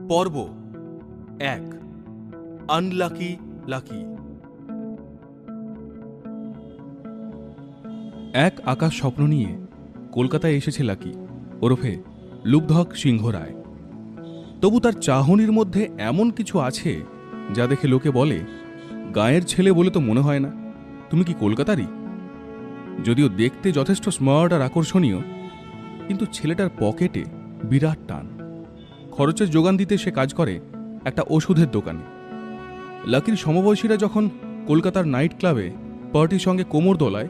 পর্ব ১ unlucky lucky. এক আকাশ স্বপ্ন নিয়ে কলকাতায় এসেছে লাকি, ওরফে লুব্ধক সিংহ রায়। তবু তার চাহনির মধ্যে এমন কিছু আছে যা দেখে লোকে বলে, গাঁয়ের ছেলে বলে তো মনে হয় না, তুমি কি কলকাতারই? যদিও দেখতে যথেষ্ট স্মার্ট আর আকর্ষণীয়, কিন্তু ছেলেটার পকেটে বিরাট টান। খরচের যোগান দিতে সে কাজ করে একটা ওষুধের দোকানে। লাকির সমবয়সীরা যখন কলকাতার নাইট ক্লাবে পার্টির সঙ্গে কোমর দোলায়,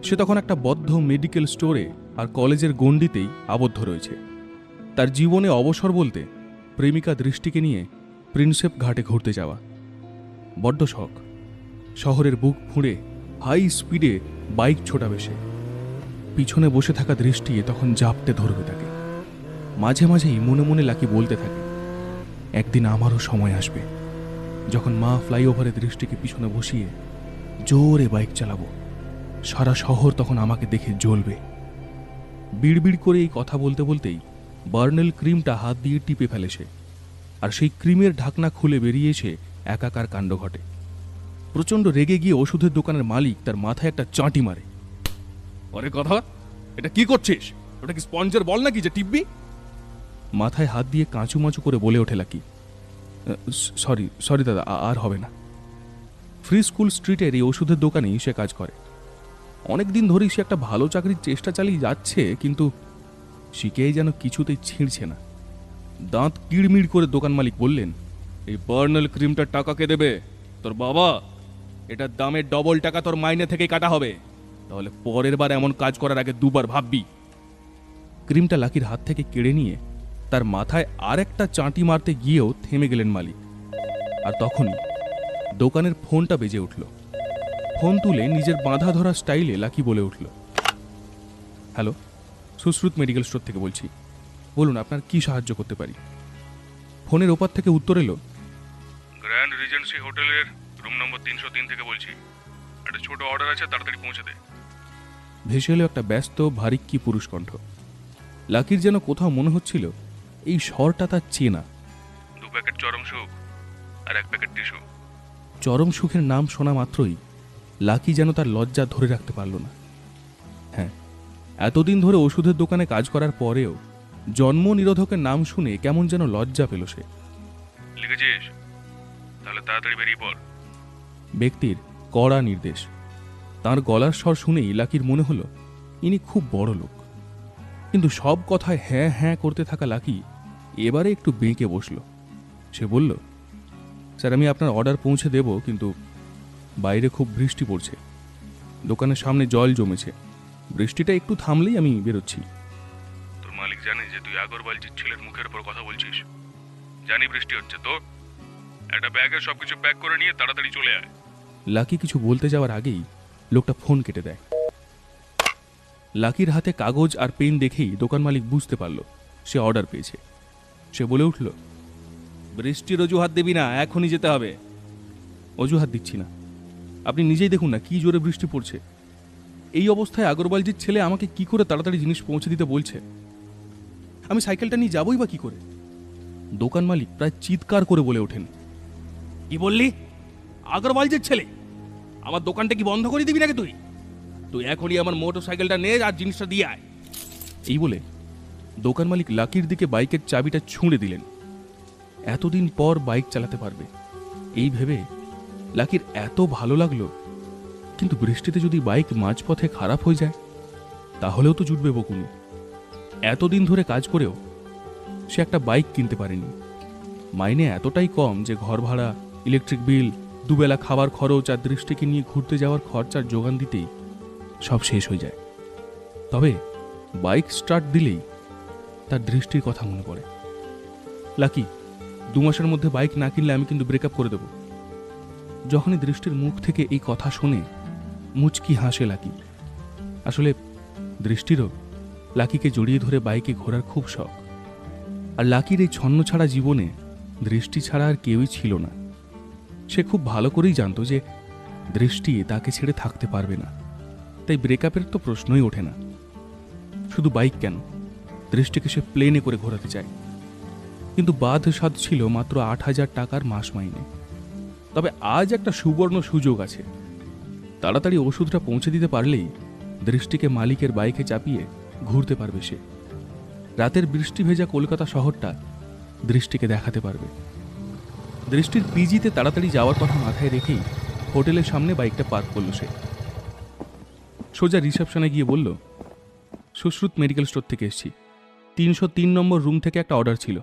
সে তখন একটা বদ্ধ মেডিকেল স্টোরে আর কলেজের গণ্ডিতেই আবদ্ধ রয়েছে। তার জীবনে অবসর বলতে প্রেমিকা দৃষ্টিকে নিয়ে প্রিন্সেপ ঘাটে ঘুরতে যাওয়া। বড্ড শখ। শহরের বুক ফুঁড়ে হাই স্পিডে বাইক ছোটাবে সে। পিছনে বসে থাকা দৃষ্টি তখন জাপটে ধরবে তাকে। মাঝে মাঝেই মনে মনে লাকি বলতে থাকে, একদিন আমারও সময় আসবে যখন মা ফ্লাইওভারে দৃষ্টিকে পিছনে বসিয়ে জোরে বাইক চালাবো, সারা শহর তখন আমাকে দেখে জ্বলবে। বিড়বিড় করে এই কথা বলতে বলতেই বার্নেল ক্রিমটা হাত দিয়ে টিপে ফেলে সে, আর সেই ক্রিমের ঢাকনা খুলে বেরিয়ে এসে একাকার কাণ্ড ঘটে। প্রচণ্ড রেগে গিয়ে ওষুধের দোকানের মালিক তার মাথায় একটা চাঁটি মারে। আরে কথা, এটা কি করছিস? ওটা কি স্পঞ্জের বল নাকি যে টিপবি? মাথায় হাত দিয়ে কাঁচুমাচু করে বলে ওঠে লাকি, সরি সরি দাদা, আর হবে না। ফ্রি স্কুল স্ট্রিটের এই ওষুধের দোকানেই সে কাজ করে। অনেক দিন ধরেই সে একটা ভালো চাকরির চেষ্টা চালিয়ে যাচ্ছে, কিন্তু শিখেই যেন কিছুতেই ছিঁড়ছে না। দাঁত কিড়মিড় করে দোকান মালিক বললেন, এই বার্নাল ক্রিমটার টাকা কে দেবে? তোর বাবা। এটার দামের ডবল টাকা তোর মাইনে থেকেই কাটা হবে, তাহলে পরের বার এমন কাজ করার আগে দুবার ভাববি। ক্রিমটা লাকির হাত থেকে কেড়ে নিয়ে তার মাথায় আর একটা চাঁটি মারতে গিয়েও থেমে গেলেন মালিক। আর তখনই দোকানের ফোনটা বেজে উঠল। ফোন তুলে নিজের বাঁধা ধরা স্টাইলে লাকি বলে উঠল, হ্যালো, সুশ্রুত মেডিকেল স্টোর থেকে বলছি, বলুন আপনার কি সাহায্য করতে পারি? ফোনের ওপার থেকে উত্তর এলো, গ্র্যান্ড রিজেন্সি হোটেলের রুম নম্বর 303 থেকে বলছি, একটা ছোট অর্ডার আছে, তাড়াতাড়ি পৌঁছে দে। ভেসে এলো একটা ব্যস্ত ভারিক্কি পুরুষ কণ্ঠ। লাকির যেন কোথাও মনে হচ্ছিল এই স্বরটা তার চেনা। 2 প্যাকেট চরম সুখ আর 1 প্যাকেট টিস্যু। চরম সুখের নাম শোনা মাত্রই লাকি যেন তার লজ্জা ধরে রাখতে পারল না। হ্যাঁ, এতদিন ধরে ওষুধের দোকানে কাজ করার পরেও জন্ম নিরোধকের নাম শুনে কেমন যেন লজ্জা পেল সে। লিখেছিস? তাহলে তাড়াতাড়ি বেরিয়ে পড়। ব্যক্তির কড়া নির্দেশ। তার গলার স্বর শুনেই লাকির মনে হলো ইনি খুব বড় লোক। কিন্তু সব কথায় হ্যাঁ হ্যাঁ করতে থাকা লাকি এবারে একটু বেঁকে বসল। সে বলল, স্যার আমি আপনার অর্ডার পৌঁছে দেব, কিন্তু বাইরে খুব বৃষ্টি পড়ছে, দোকানের সামনে জল জমেছে, বৃষ্টিটা একটু থামলেই আমি বেরোচ্ছি। তোর মালিক জানে যে তুই আগরওয়ালজির ছেলের মুখের উপর কথা বলছিস? জানি বৃষ্টি হচ্ছে তো, একটা ব্যাগে সবকিছু প্যাক করে নিয়ে তাড়াতাড়ি চলে আয়। লাকি কিছু বলতে যাওয়ার আগেই লোকটা ফোন কেটে দেয়। লাকির হাতে কাগজ আর পেন দেখেই দোকান মালিক বুঝতে পারল সে অর্ডার পেয়েছে। সে বলে উঠল, বৃষ্টির অজুহাত দিবি না, এখনই যেতে হবে। অজুহাত দিচ্ছি না, আপনি নিজেই দেখুন না কি জোরে বৃষ্টি পড়ছে। এই অবস্থায় আগরওয়ালজির ছেলে আমাকে কি করে তাড়াতাড়ি জিনিস পৌঁছে দিতে বলছে? আমি সাইকেলটা নিয়ে যাবই বা কি করে? দোকান মালিক প্রায় চিৎকার করে বলে ওঠেন, কি বললি? আগরওয়ালজির ছেলে? আমার দোকানটা কি বন্ধ করে দিবি নাকি তুই? তুই এখনই আমার মোটর সাইকেলটা নে আর জিনিসটা দিয়ে আয়। এই বলে দোকান মালিক লাকির দিকে বাইকের চাবিটা ছুঁড়ে দিলেন। এতদিন পর বাইক চালাতে পারবে এই ভেবে লাকির এত ভালো লাগলো, কিন্তু বৃষ্টিতে যদি বাইক মাঝপথে খারাপ হয়ে যায় তাহলেও তো জুটবে বকুনি। এতদিন ধরে কাজ করেও সে একটা বাইক কিনতে পারেনি। মাইনে এতটাই কম যে ঘর ভাড়া, ইলেকট্রিক বিল, দুবেলা খাবার খরচ আর দৃষ্টিকে নিয়ে ঘুরতে যাওয়ার খরচার যোগান দিতেই সব শেষ হয়ে যায়। তবে বাইক স্টার্ট দিলেই তার দৃষ্টির কথা মনে পড়ে। লাকি, 2 মাসের মধ্যে বাইক না কিনলে আমি কিন্তু ব্রেকআপ করে দেব। যখনই দৃষ্টির মুখ থেকে এই কথা শুনে মুচকি হাসে লাকি। আসলে দৃষ্টিরও লাকিকে জড়িয়ে ধরে বাইকে ঘোরার খুব শখ। আর লাকির এই ছন্ন ছাড়া জীবনে দৃষ্টি ছাড়া আর কেউই ছিল না। সে খুব ভালো করেই জানত যে দৃষ্টি তাকে ছেড়ে থাকতে পারবে না, তাই ব্রেকআপের তো প্রশ্নই ওঠে না। শুধু বাইক কেন, দৃষ্টিকে সে প্লেনে করে ঘোরাতে চায়। কিন্তু বাদ সাধ ছিল মাত্র 8,000 টাকার মাস মাইনে। তবে আজ একটা সুবর্ণ সুযোগ আছে। তাড়াতাড়ি ওষুধটা পৌঁছে দিতে পারলেই দৃষ্টিকে মালিকের বাইকে চাপিয়ে ঘুরতে পারবে সে। রাতের বৃষ্টি ভেজা কলকাতা শহরটা দৃষ্টিকে দেখাতে পারবে। দৃষ্টির পিজিতে তাড়াতাড়ি যাওয়ার কথা মাথায় রেখেই হোটেলের সামনে বাইকটা পার্ক করল সে। সোজা রিসেপশনে গিয়ে বলল, সুশ্রুত মেডিকেল স্টোর থেকে এসেছি। 303 নম্বর রুম থেকে একটা অর্ডার ছিল।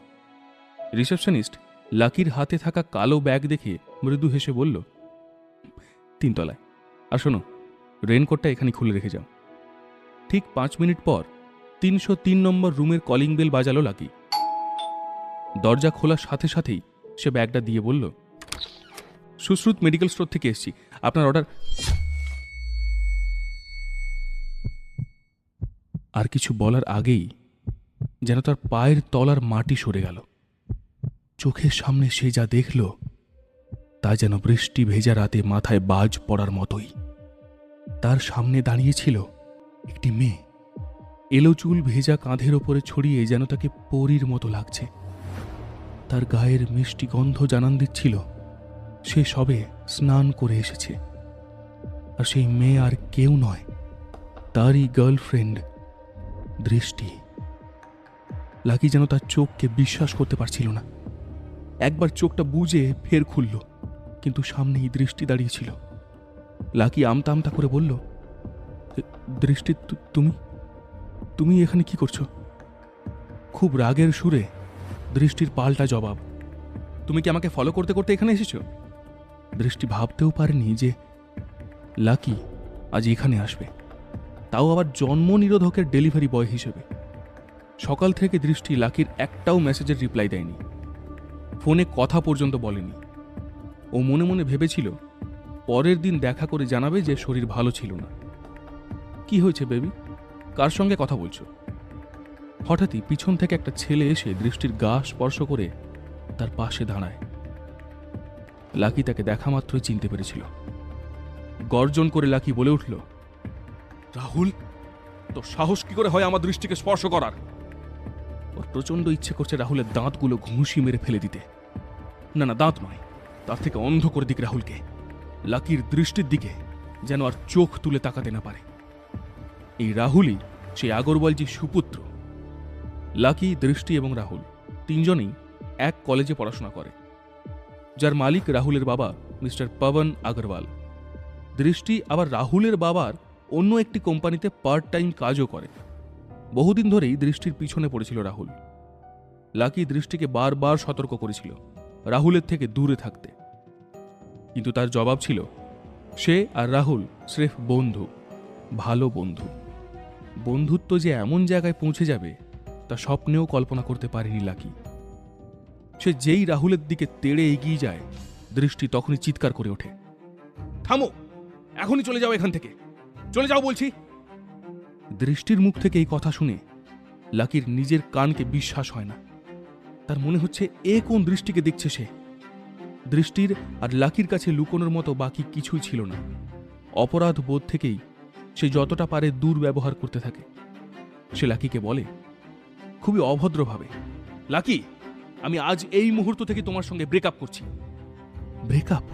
রিসেপশনিস্ট লাকির হাতে থাকা কালো ব্যাগ দেখে মৃদু হেসে বলল, 3 তলায়। আর শোনো, রেনকোটটা এখানে খুলে রেখে যাও। ঠিক 5 মিনিট পর 303 নম্বর রুমের কলিং বেল বাজালো লাকি। দরজা খোলার সাথে সাথেই সে ব্যাগটা দিয়ে বলল, সুশ্রুত মেডিকেল স্টোর থেকে এসেছি, আপনার অর্ডার। আর কিছু বলার আগেই যেন তার পায়ের তলার মাটি সরে গেল। চোখের সামনে সে যা দেখল তা যেন বৃষ্টি ভেজা রাতে মাথায় বাজ পড়ার মতোই। তার সামনে দাঁড়িয়েছিল একটি মেয়ে। এলো চুল ভেজা কাঁধের ওপরে ছড়িয়ে যেন তাকে পরীর মতো লাগছে। তার গায়ের মিষ্টি গন্ধ জানান দিচ্ছিল সে সবে স্নান করে এসেছে। আর সেই মেয়ে আর কেউ নয়, তারই গার্লফ্রেন্ড দৃষ্টি। লাকি যেন তার চোখকে বিশ্বাস করতে পারছিল না। একবার চোখটা বুজে ফের খুলল, কিন্তু সামনেই দৃষ্টি দাঁড়িয়েছিল। লাকি আমতা আমতা করে বলল, দৃষ্টি, তুমি এখানে কি করছো? খুব রাগের সুরে দৃষ্টির পাল্টা জবাব, তুমি কি আমাকে ফলো করতে করতে এখানে এসেছো? দৃষ্টি ভাবতেও পারেনি যে লাকি আজ এখানে আসবে, তাও আবার জন্ম নিরোধকের ডেলিভারি বয় হিসেবে। সকাল থেকে দৃষ্টি লাকির একটাও মেসেজের রিপ্লাই দেয়নি, ফোনে কথা পর্যন্ত বলেনি। ও মনে মনে ভেবেছিল পরের দিন দেখা করে জানাবে যে শরীর ভালো ছিল না। কি হয়েছে বেবি, কার সঙ্গে কথা বলছো? হঠাৎই পিছন থেকে একটা ছেলে এসে দৃষ্টির গা স্পর্শ করে তার পাশে দাঁড়ায়। লাকি তাকে দেখা মাত্রই চিনতে পেরেছিল। গর্জন করে লাকি বলে উঠল, রাহুল, তোর সাহস কি করে হয় আমার দৃষ্টিকে স্পর্শ করার? ওর প্রচন্ড ইচ্ছে করছে রাহুলের দাঁতগুলো ঘুষি মেরে ফেলে দিতে। না না, দাঁত নয়, তার থেকে অন্ধ করে দিক রাহুলকে। লাকির দৃষ্টির দিকে যেন আর চোখ তুলে তাকাতে না পারে। এই রাহুলই সেই আগরওয়ালজির সুপুত্র। লাকি, দৃষ্টি এবং রাহুল তিনজনেই এক কলেজে পড়াশোনা করে, যার মালিক রাহুলের বাবা মিস্টার পবন আগরওয়াল। দৃষ্টি আবার রাহুলের বাবার অন্য একটি কোম্পানিতে পার্ট টাইম কাজও করে। বহুদিন ধরেই দৃষ্টির পিছনে পড়েছিল রাহুল। লাকি দৃষ্টিকে বারবার সতর্ক করেছিল রাহুলের থেকে দূরে থাকতে, কিন্তু তার জবাব ছিল সে আর রাহুল স্রেফ বন্ধু, ভালো বন্ধু। বন্ধুত্ব যে এমন জায়গায় পৌঁছে যাবে তা স্বপ্নেও কল্পনা করতে পারেনি লাকি। সে যেই রাহুলের দিকে তেড়ে এগিয়ে যায়, দৃষ্টি তখনই চিৎকার করে ওঠে, থামো, এখনই চলে যাও এখান থেকে, চলে যাও বলছি। দৃষ্টির মুখ থেকে এই কথা শুনে লাকির নিজের কানকে বিশ্বাস হয় না। তার মনে হচ্ছে এ কোন দৃষ্টিকে দেখছে সে। দৃষ্টির আর লাকির কাছে লুকোনোর মতো বাকি কিছুই ছিল না। অপরাধ বোধ থেকেই সে যতটা পারে দুর্ব্যবহার করতে থাকে। সে লাকিকে বলে খুবই অভদ্রভাবে, লাকি, আমি আজ এই মুহূর্ত থেকে তোমার সঙ্গে ব্রেকআপ করছি। ব্রেকআপ?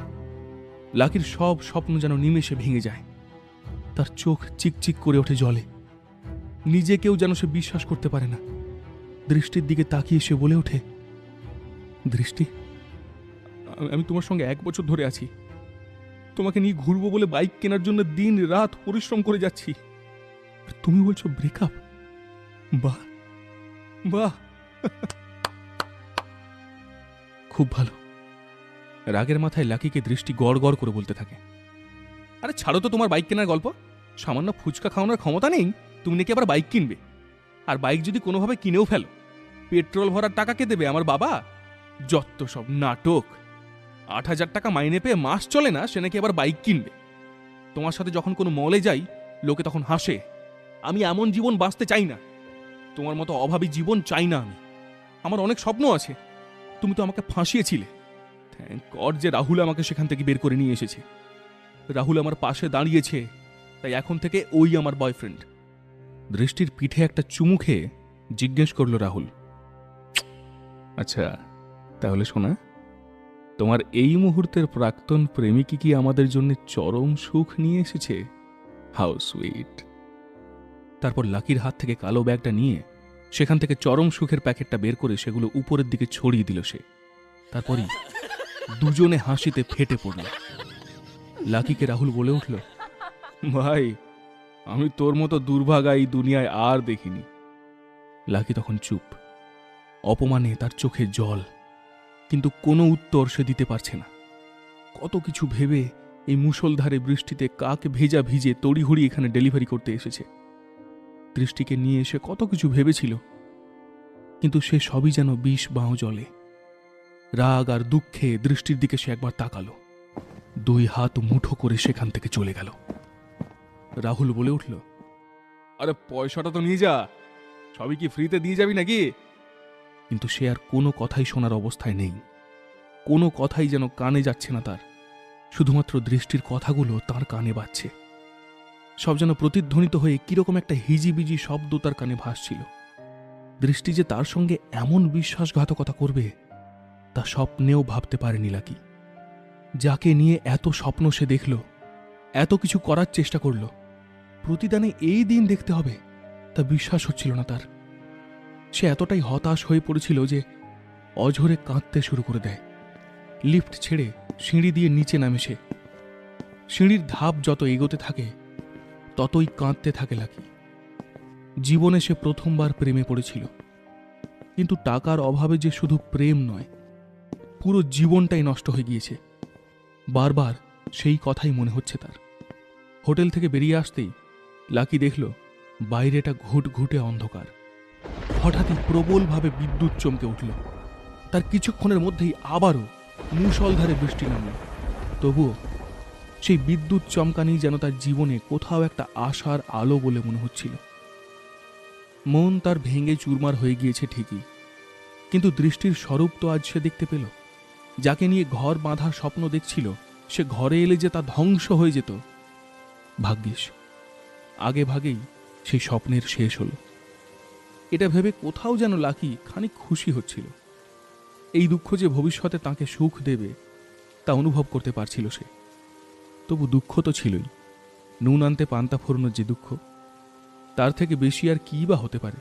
লাকির সব স্বপ্ন যেন নিমেষে ভেঙে যায়। তার চোখ চিকচিক করে ওঠে জলে। নিজেকেও যেন সে বিশ্বাস করতে পারে না। দৃষ্টির দিকে তাকিয়ে সে বলে ওঠে, দৃষ্টি, আমি তোমার সঙ্গে 1 বছর ধরে আছি। তোমাকে নিয়ে ঘুরবো বলে বাইক কেনার জন্য দিন রাত পরিশ্রম করে যাচ্ছি, তুমি বলছো ব্রেকআপ? বাহ বাহ, খুব ভালো। রাগের মাথায় লাকিকে দৃষ্টি গড় গড় করে বলতে থাকে, আরে ছাড়ো তো তোমার বাইক কেনার গল্প। সামান্য ফুচকা খাওয়ানোর ক্ষমতা নেই, তুমি নাকি আবার বাইক কিনবে। আর বাইক যদি কোনোভাবে কিনেও ফেলো, পেট্রোল ভরার টাকা কে দেবে? আমার বাবা। যত সব নাটক। 8,000 টাকা মাইনে পেয়ে মাস চলে না, সে নাকি আবার বাইক কিনবে। তোমার সাথে যখন কোনো মলে যাই, লোকে তখন হাসে। আমি এমন জীবন বাঁচতে চাই না, তোমার মতো অভাবী জীবন চাই না আমি। আমার অনেক স্বপ্ন আছে, তুমি তো আমাকে ফাঁসিয়েছিলে। থ্যাংক গড যে রাহুল আমাকে সেখান থেকে বের করে নিয়ে এসেছে। রাহুল আমার পাশে দাঁড়িয়েছে, তাই এখন থেকে ওই আমার বয়ফ্রেন্ড। দৃষ্টির পিঠে একটা চুমু খেয়ে জিজ্ঞেস করল রাহুল, আচ্ছা, তাহলে শোনা, তোমার এই মুহূর্তের প্রাক্তন প্রেমিকই কি আমাদের জন্য চরম সুখ নিয়ে এসেছে? How sweet. তারপর লাকির হাত থেকে কালো ব্যাগটা নিয়ে সেখান থেকে চরম সুখের প্যাকেটটা বের করে সেগুলো উপরের দিকে ছড়িয়ে দিল সে। তারপরই দুজনে হাসিতে ফেটে পড়ল। লাকিকে রাহুল বলে উঠল, ভাই, আমি তোর মতো দুর্ভাগা এই দুনিয়ায় আর দেখিনি। লাকি তখন চুপ, অপমানে তার চোখে জল, কিন্তু কোনো উত্তর সে দিতে পারছে না। কত কিছু ভেবে এই মুষলধারে বৃষ্টিতে কাক ভেজা ভিজে তড়িঘড়ি এখানে ডেলিভারি করতে এসেছে। দৃষ্টিকে নিয়ে এসে কত কিছু ভেবেছিল, কিন্তু সে সবই যেন বিষ বাঁও জলে। রাগ আর দুঃখে দৃষ্টির দিকে সে একবার তাকালো, দুই হাত মুঠো করে সেখান থেকে চলে গেল। রাহুল বলে উঠল, আরে পয়সাটা তো নিয়ে যা, সবই কি ফ্রিতে দিয়ে যাবি নাকি? কিন্তু সে আর কোনো কথাই শোনার অবস্থায় নেই। কোনো কথাই যেন কানে যাচ্ছে না তার, শুধুমাত্র দৃষ্টির কথাগুলো তার কানে বাজছে। সব যেন প্রতিধ্বনিত হয়ে কিরকম একটা হিজিবিজি শব্দ তার কানে ভাসছিল। দৃষ্টি যে তার সঙ্গে এমন বিশ্বাসঘাতকতা করবে তা স্বপ্নেও ভাবতে পারেনি লাকি। যাকে নিয়ে এত স্বপ্ন সে দেখল, এত কিছু করার চেষ্টা করল, প্রতিদানে এই দিন দেখতে হবে তা বিশ্বাস হচ্ছিল না তার। সে এতটাই হতাশ হয়ে পড়েছিল যে অঝরে কাঁদতে শুরু করে দেয়। লিফট ছেড়ে সিঁড়ি দিয়ে নিচে নামে সে। সিঁড়ির ধাপ যত এগোতে থাকে ততই কাঁদতে থাকে লাকি। জীবনে সে প্রথমবার প্রেমে পড়েছিল, কিন্তু টাকার অভাবে যে শুধু প্রেম নয়, পুরো জীবনটাই নষ্ট হয়ে গিয়েছে। বারবার সেই কথাই মনে হচ্ছে তার। হোটেল থেকে বেরিয়ে আসতেই লাকি দেখল বাইরেটা ঘুটঘুটে অন্ধকার। হঠাৎই প্রবলভাবে বিদ্যুৎ চমকে উঠল। তার কিছুক্ষণের মধ্যেই আবারও মুষলধারে বৃষ্টি নামল। তবুও সেই বিদ্যুৎ চমকানি যেন তার জীবনে কোথাও একটা আশার আলো বলে মনে হচ্ছিল। মন তার ভেঙে চুরমার হয়ে গিয়েছে ঠিকই, কিন্তু দৃষ্টির স্বরূপ তো আজ সে দেখতে পেল। যাকে নিয়ে ঘর বাঁধার স্বপ্ন দেখছিল, সে ঘরে এলে যে তা ধ্বংস হয়ে যেত। ভাগ্যিস আগে ভাগেই সেই স্বপ্নের শেষ হল। এটা ভেবে কোথাও যেন লাকি খানিক খুশি হচ্ছিল। এই দুঃখ যে ভবিষ্যতে তাকে সুখ দেবে তা অনুভব করতে পারছিল সে। তবু দুঃখ তো ছিলই। নুন আনতে পান্তা ফোরানোর যে দুঃখ, তার থেকে বেশি আর কী বা হতে পারে?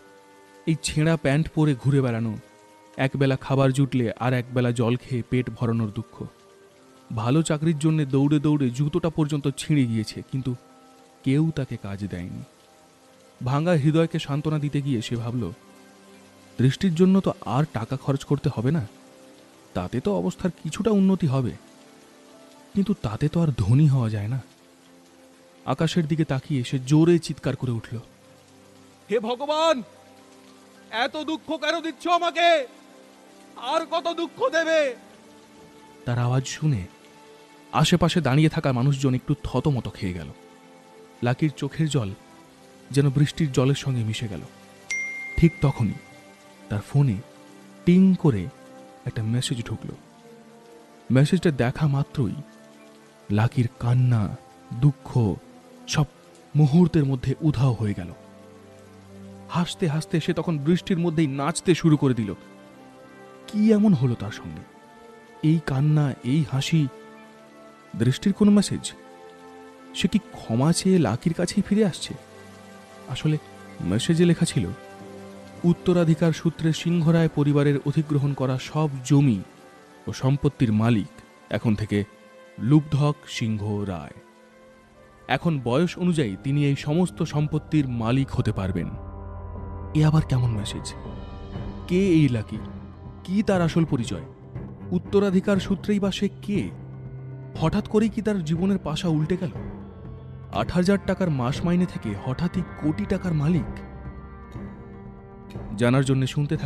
এই ছেঁড়া প্যান্ট পরে ঘুরে বেড়ানো, একবেলা খাবার জুটলে আর একবেলা জল খেয়ে পেট ভরানোর দুঃখ। ভালো চাকরির জন্য দৌড়ে দৌড়ে জুতোটা পর্যন্ত ছিঁড়ে গিয়েছে, কিন্তু কেউ তাকে কাজ দেয়নি। ভাঙা হৃদয়কে সান্ত্বনা দিতে গিয়ে সে ভাবল, দৃষ্টির জন্য তো আর টাকা খরচ করতে হবে না, তাতে তো অবস্থার কিছুটা উন্নতি হবে, কিন্তু তাতে তো আর ধনী হওয়া যায় না। আকাশের দিকে তাকিয়ে সে জোরে চিৎকার করে উঠল, হে ভগবান, এত দুঃখ কেন দিচ্ছ আমাকে? আর কত দুঃখ দেবে? তার আওয়াজ শুনে আশেপাশে দাঁড়িয়ে থাকা মানুষজন একটু থতমত খেয়ে গেল। লাকির চোখের জল যেন বৃষ্টির জলের সঙ্গে মিশে গেল। ঠিক তখনই তার ফোনে টিং করে একটা মেসেজ ঢুকল। মেসেজটা দেখা মাত্রই লাকির কান্না, দুঃখ সব মুহূর্তের মধ্যে উধাও হয়ে গেল। হাসতে হাসতে সে তখন বৃষ্টির মধ্যেই নাচতে শুরু করে দিল। কি এমন হলো তার সঙ্গে? এই কান্না, এই হাসি, দৃষ্টির কোনো মেসেজ? সে কি ক্ষমা চেয়ে লাকির কাছেই ফিরে আসছে? আসলে মেসেজে লেখা ছিল, উত্তরাধিকার সূত্রে সিংহরায় পরিবারের অধিগ্রহণ করা সব জমি ও সম্পত্তির মালিক এখন থেকে লুব্ধক সিংহ রায়। এখন বয়স অনুযায়ী তিনি এই সমস্ত সম্পত্তির মালিক হতে পারবেন। এ আবার কেমন মেসেজ? কে এই লাকি? কি তার আসল পরিচয়? উত্তরাধিকার সূত্রেই বা সে কে? হঠাৎ করেই কি তার জীবনের পাশা উল্টে গেল? ৮,০০০ টাকার মাস মাইনে থেকে হঠাৎই কোটি টাকার মালিক। জানার জন্য শুনতে থাকুন